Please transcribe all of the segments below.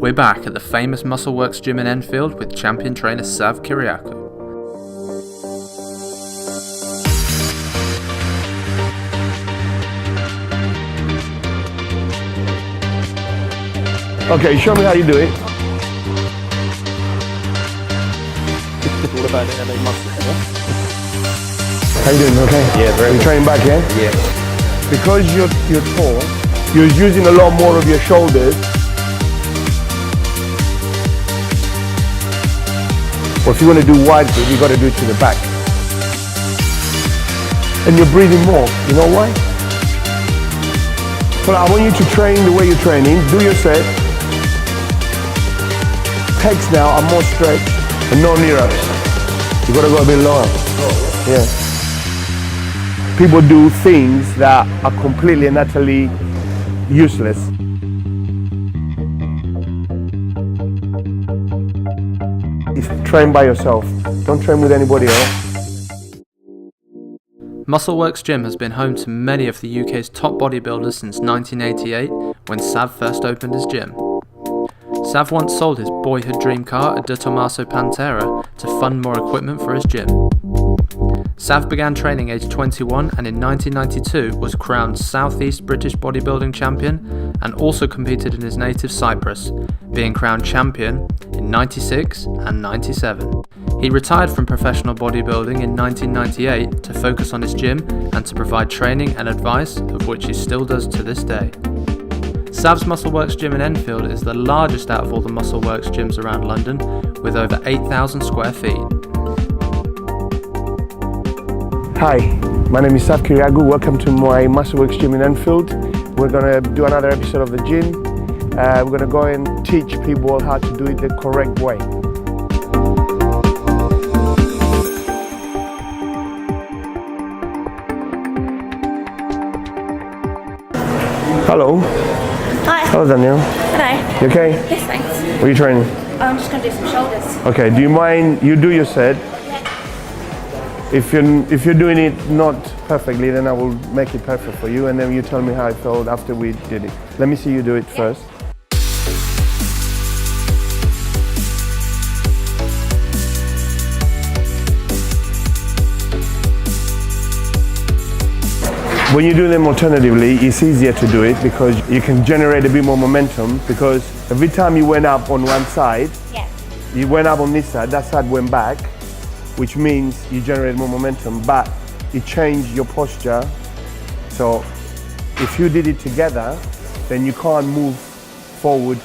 We're back at the famous Muscleworks gym in Enfield with champion trainer Sav Kyriacou. Okay, show me how you do it. What about it? LA muscle, yeah? How you doing? Okay. Yeah, very good. You training back, yeah? Yeah. Because you're tall, you're using a lot more of your shoulders. Or if you want to do wide grip, you got to do it to the back. And you're breathing more. You know why? Well, I want you to train the way you're training. Do your set. Pecs now are more stretched and no knee ups. You got to go a bit lower. Yeah. People do things that are completely and utterly useless. Train by yourself. Don't train with anybody else. Muscleworks Gym has been home to many of the UK's top bodybuilders since 1988, when Sav first opened his gym. Sav once sold his boyhood dream car, a De Tomaso Pantera, to fund more equipment for his gym. Sav began training aged 21 and in 1992 was crowned South East British bodybuilding champion and also competed in his native Cyprus, being crowned champion in 96 and 97. He retired from professional bodybuilding in 1998 to focus on his gym and to provide training and advice, of which he still does to this day. Sav's Muscleworks Gym in Enfield is the largest out of all the Muscleworks gyms around London, with over 8,000 square feet. Hi, my name is Sav Kyriacou. Welcome to my Muscleworks Gym in Enfield. We're going to do another episode of the gym. We're going to go and teach people how to do it the correct way. Hello. Hi. Hello, Daniel. Hello. You okay? Yes, thanks. What are you training? I'm just going to do some shoulders. Okay, do you mind, you do your set. Yeah. If you're doing it not perfectly, then I will make it perfect for you, and then you tell me how it felt after we did it. Let me see you do it first. When you do them alternatively, it's easier to do it because you can generate a bit more momentum, because every time you went up on one side, you went up on this side, that side went back, which means you generate more momentum, but you change your posture. So if you did it together, then you can't move forward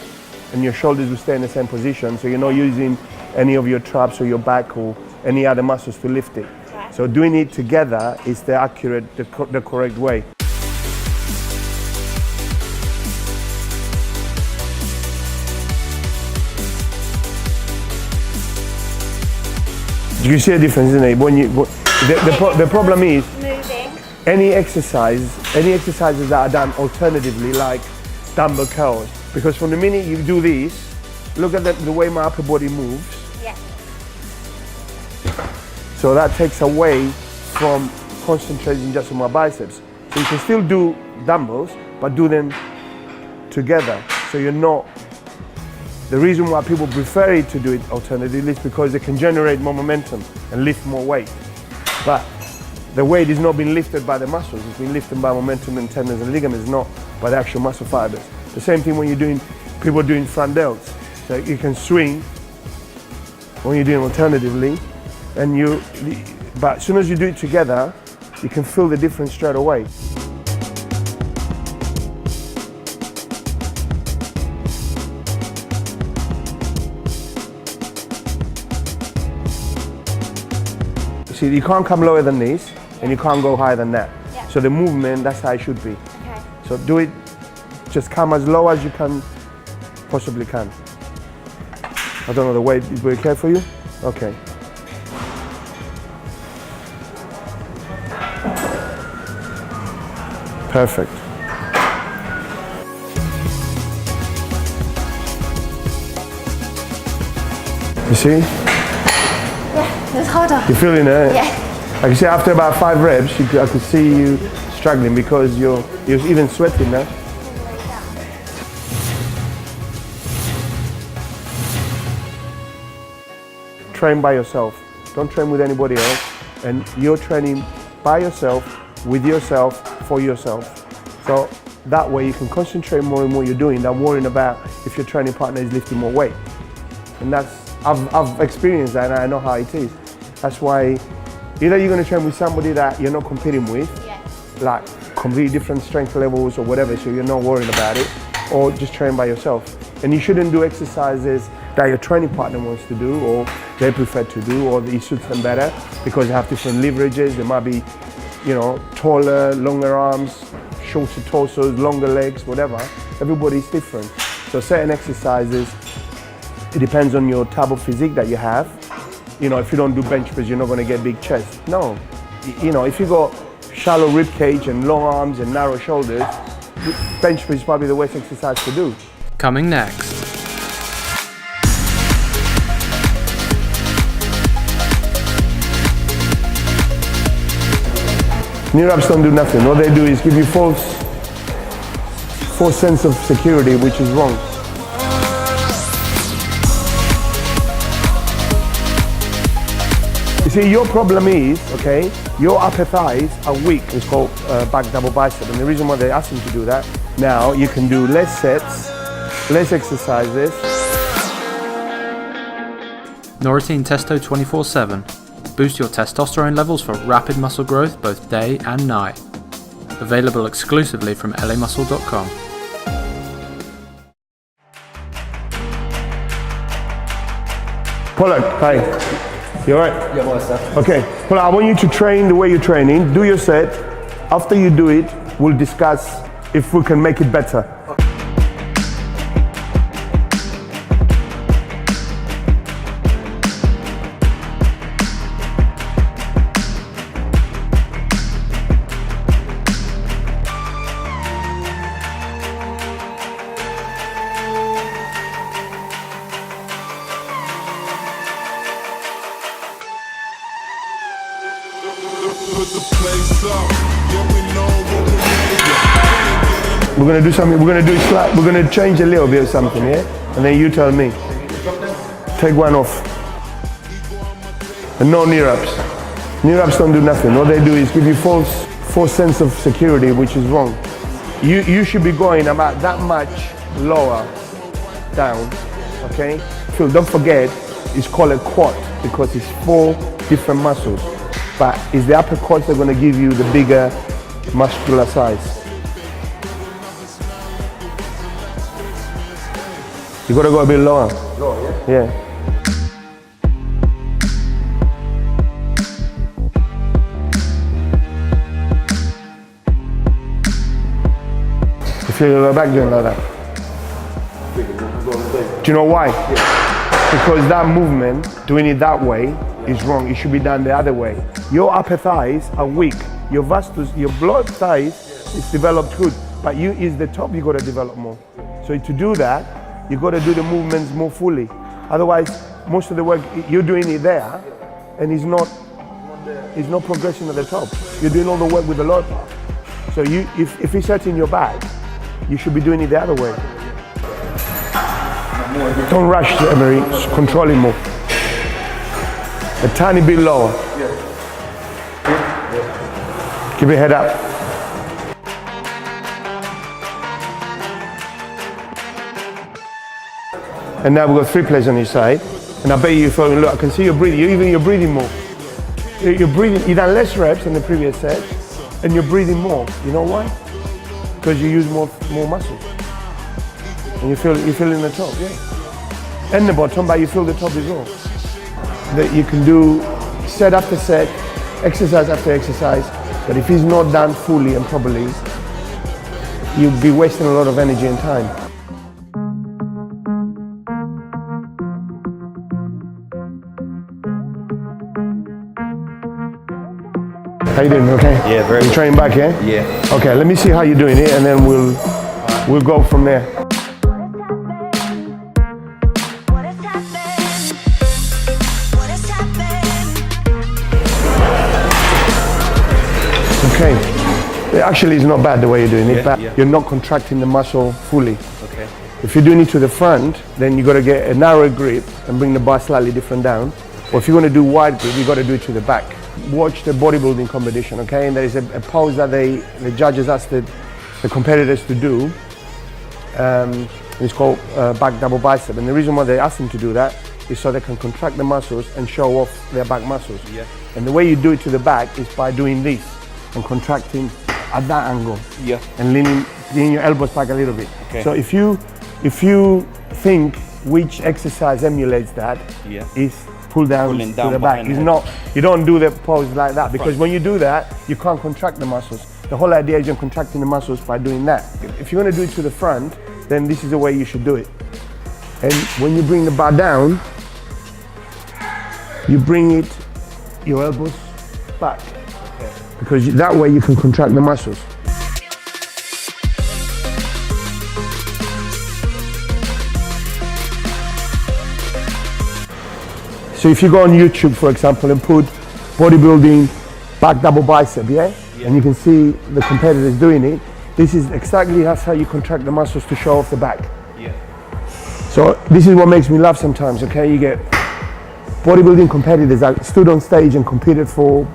and your shoulders will stay in the same position, so you're not using any of your traps or your back or any other muscles to lift it. So doing it together is the accurate, the correct way. You can see a difference, isn't it? When you, the problem is moving. Any exercises that are done alternatively, like dumbbell curls, because from the minute you do this, look at the way my upper body moves. Yeah. So that takes away from concentrating just on my biceps. So you can still do dumbbells, but do them together. So you're not, the reason why people prefer it to do it alternatively is because they can generate more momentum and lift more weight. But the weight is not being lifted by the muscles, it's being lifted by momentum and tendons and ligaments, not by the actual muscle fibers. The same thing when you're doing, people doing front delts. So you can swing when you're doing alternatively, and but as soon as you do it together, you can feel the difference straight away. See, you can't come lower than this, and you can't go higher than that. Yeah. So the movement, that's how it should be. Okay. So do it, just come as low as you can, possibly can. I don't know, the weight is very okay for you? Okay. Perfect. You see? Yeah, it's harder. You're feeling it? Yeah. I can see after about 5 reps, I could see you struggling because you're even sweating now. train by yourself. Don't train with anybody else. And you're training by yourself, with yourself, for yourself. So that way you can concentrate more on what you're doing than worrying about if your training partner is lifting more weight. And I've experienced that, and I know how it is. That's why either you're going to train with somebody that you're not competing with, like completely different strength levels or whatever, so you're not worrying about it, or just train by yourself. And you shouldn't do exercises that your training partner wants to do or they prefer to do, or it suits them better, because they have different leverages. They might be, you know, taller, longer arms, shorter torsos, longer legs, whatever. Everybody's different. So certain exercises, it depends on your type of physique that you have. You know, if you don't do bench press, you're not going to get big chest. No. You know, if you got shallow rib cage and long arms and narrow shoulders, bench press is probably the worst exercise to do. Coming next. Knee wraps don't do nothing. What they do is give you false sense of security, which is wrong. You see, your problem is, okay, your upper thighs are weak. It's called back double bicep. And the reason why they ask you to do that, now you can do less sets, less exercises. Norotine Testo 24/7. Boost your testosterone levels for rapid muscle growth both day and night. Available exclusively from lamuscle.com. Pollard, hi. You alright? Yeah, well, sir. Okay, Pollard, I want you to train the way you're training. Do your set. After you do it, we'll discuss if we can make it better. We're gonna do something. We're gonna do it flat. We're gonna change a little bit of something, yeah. And then you tell me. Take one off. And no knee wraps. Knee wraps don't do nothing. What they do is give you false sense of security, which is wrong. You should be going about that much lower down. Okay. So don't forget, it's called a quad because it's 4 different muscles. But it's the upper quads that are going to give you the bigger muscular size. You got to go a bit lower. Lower, yeah? Yeah. If you go back doing like that. Do you know why? Yeah. Because that movement, doing it that way, is wrong. It should be done the other way. Your upper thighs are weak. Your vastus, your blood thighs is developed good, but you is the top you got to develop more. So to do that, you got to do the movements more fully. Otherwise, most of the work you're doing it there, and it's not progression at the top. You're doing all the work with the lower part. So if it's hurting your back, you should be doing it the other way. Don't rush, Emery. Control it more. A tiny bit lower. Keep your head up. And now we've got 3 plates on each side. And I bet you feel, look, I can see you're breathing. You're breathing more. You're breathing. You done less reps than the previous set, and you're breathing more. You know why? Because you use more muscles. And you feel in the top, yeah. And the bottom, but you feel the top as well. That you can do set after set, exercise after exercise, but if it's not done fully and properly, you'll be wasting a lot of energy and time. How you doing? Okay. Yeah, very good. You training back, yeah? Yeah. Okay, let me see how you're doing it, and then we'll go from there. Okay. It actually is not bad the way you're doing it, but you're not contracting the muscle fully. Okay. If you're doing it to the front, then you got to get a narrow grip and bring the bar slightly different down. Or if you want to do wide grip, you got to do it to the back. Watch the bodybuilding competition, okay? And there is a pose that the judges asked the competitors to do. It's called back double bicep. And the reason why they ask them to do that is so they can contract the muscles and show off their back muscles. Yeah. And the way you do it to the back is by doing this and contracting at that angle. Yeah. And leaning your elbows back a little bit. Okay. So if you think which exercise emulates that, is pull down Pulling to down the back. behind It's the not, you don't do the pose like that, because when you do that, you can't contract the muscles. The whole idea is you're contracting the muscles by doing that. If you want to do it to the front, then this is the way you should do it. And when you bring the bar down, you bring your elbows back. Because that way you can contract the muscles. So if you go on YouTube, for example, and put bodybuilding back double bicep, and you can see the competitors doing it, this is exactly how you contract the muscles to show off the back. So this is what makes me laugh sometimes, okay? You get bodybuilding competitors that stood on stage and competed for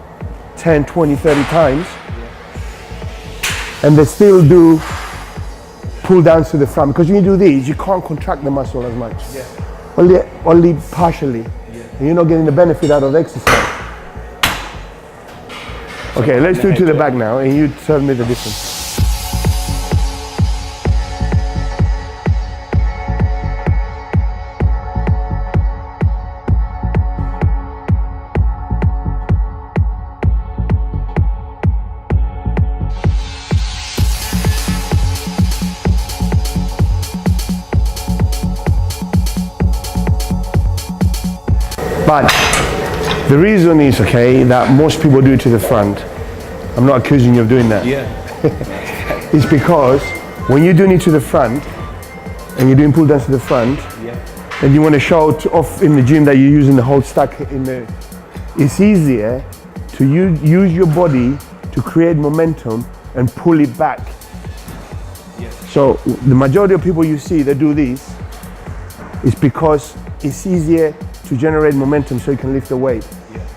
10, 20, 30 times, and they still do pull downs to the front, because when you do these, you can't contract the muscle as much. Only partially. And you're not getting the benefit out of the exercise. Okay, let's do it to the back now, and you tell me the difference. But the reason is, okay, that most people do it to the front. I'm not accusing you of doing that. It's because when you're doing it to the front and you're doing pull downs to the front, and you want to show off in the gym that you're using the whole stack it's easier to use your body to create momentum and pull it back. So the majority of people you see that do this is because it's easier to generate momentum so you can lift the weight.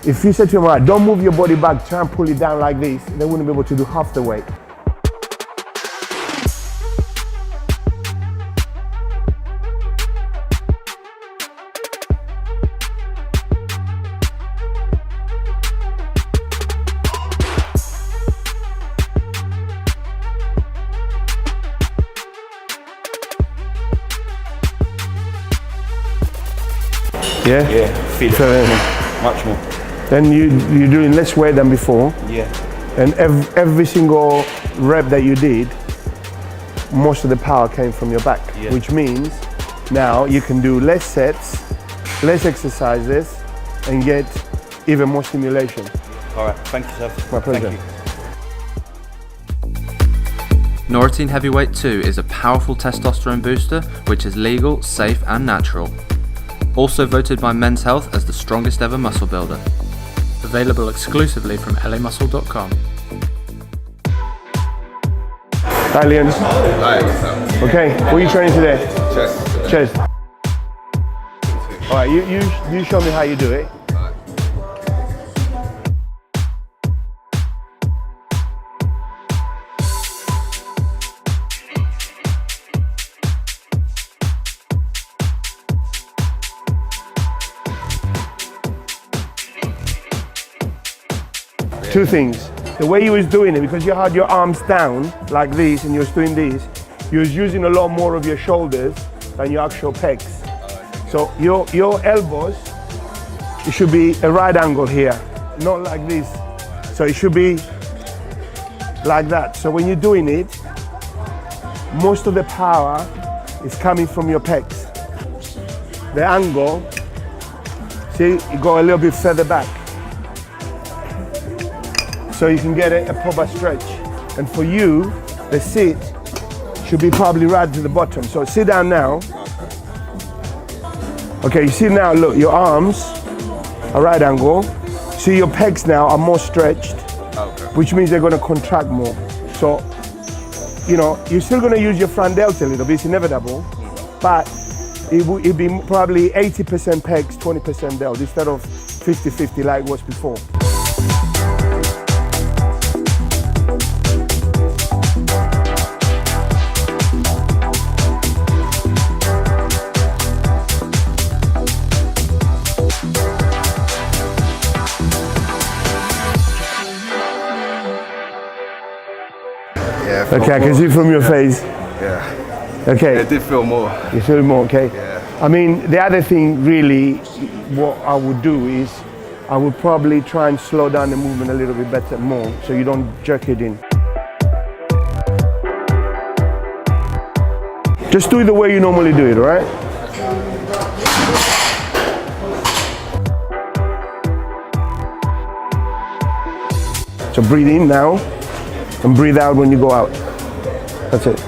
If you said to them, all right, don't move your body back, try and pull it down like this, they wouldn't be able to do half the weight. Feel it much more. Then you're doing less weight than before. And every single rep that you did, most of the power came from your back, which means now you can do less sets, less exercises, and get even more stimulation. All right, thank you, Sav. My pleasure. Thank you. Norotine Heavyweight 2 is a powerful testosterone booster which is legal, safe and natural. Also voted by Men's Health as the strongest ever muscle builder. Available exclusively from lamuscle.com. Hi Liam. Hi, what's up? Okay, what are you training today? Chest. Chest. All right, you show me how you do it. Two things. The way you was doing it, because you had your arms down like this and you was doing this, you was using a lot more of your shoulders than your actual pecs. So your elbows, it should be a right angle here, not like this. So it should be like that. So when you're doing it, most of the power is coming from your pecs. The angle, see, you go a little bit further back. So you can get a proper stretch. And for you, the sit should be probably right to the bottom. So sit down now. Okay, you see now, look, your arms are right angle. See your pecs now are more stretched, which means they're gonna contract more. So, you know, you're still gonna use your front delta a little bit, it's inevitable, but it'd be probably 80% pecs, 20% delts instead of 50-50 like it was before. Yeah. Okay, I can see from your face. Yeah. Okay. It did feel more. You feel more, okay? Yeah. I mean, the other thing really, what I would do is, I would probably try and slow down the movement a little bit better more, so you don't jerk it in. Just do it the way you normally do it, all right? So breathe in now, and breathe out when you go out. That's it.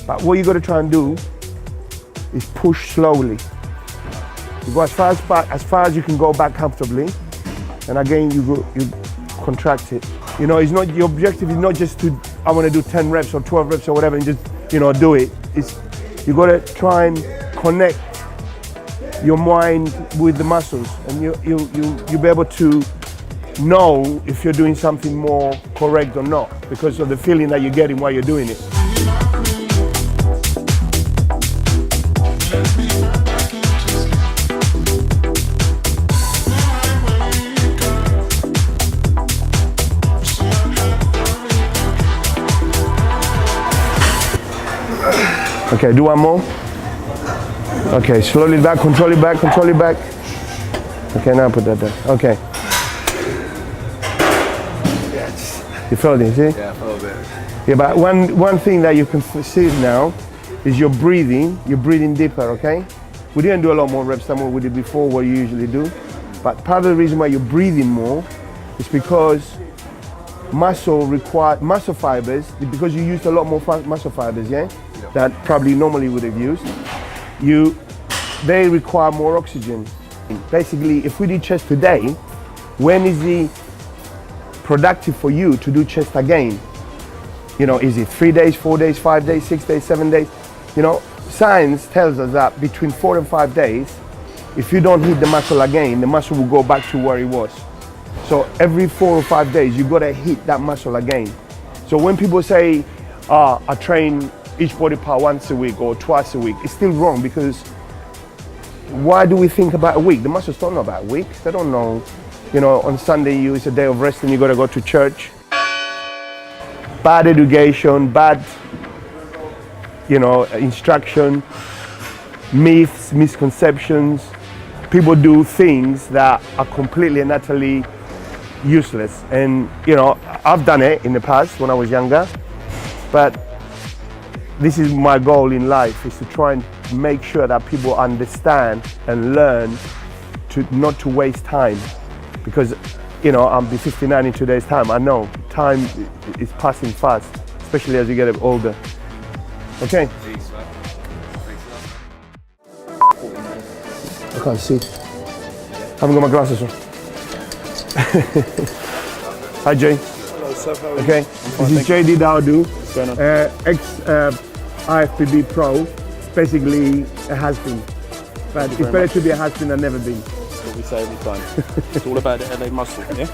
But what you got to try and do is push slowly. You go as far as you can go back comfortably, and again you contract it. You know, it's not, your objective is not just to, I want to do 10 reps or 12 reps or whatever and just, you know, do it. It's, you got to try and connect your mind with the muscles, and you'll be able to know if you're doing something more correct or not, because of the feeling that you're getting while you're doing it. Okay, do one more. Okay, slowly back, control it back, control it back. Okay, now put that there. Okay. You felt it, see? Yeah, I felt it. Yeah, but one thing that you can see now is you're breathing deeper, okay? We didn't do a lot more reps than what we did before, what you usually do. But part of the reason why you're breathing more is because muscle fibers, because you used a lot more muscle fibers, yeah? That probably normally would have used. They require more oxygen. Basically, if we did chest today, when is it productive for you to do chest again? You know, is it 3 days, 4 days, 5 days, 6 days, 7 days? You know, science tells us that between 4 and 5 days, if you don't hit the muscle again, the muscle will go back to where it was. So every 4 or 5 days, you gotta hit that muscle again. So when people say, I train each body part once a week or twice a week, it's still wrong, because why do we think about a week? The muscles don't know about weeks. They don't know, you know, on Sunday it's a day of rest and you gotta go to church. Bad education, bad, you know, instruction, myths, misconceptions. People do things that are completely and utterly useless. And, you know, I've done it in the past when I was younger, but this is my goal in life, is to try and make sure that people understand and learn to not to waste time, because, you know, I'll be 59 in 2 days' time. I know time is passing fast, especially as you get older. Okay. I can't see. I haven't got my glasses on. Hi Jay. Hello, Sav, how are you? Okay. This is JD Dowdu, What's going on? IFBB Pro, basically a has-been. But it's better to be a has-been than never been. That's what we say every time. It's all about the LA muscle, yeah?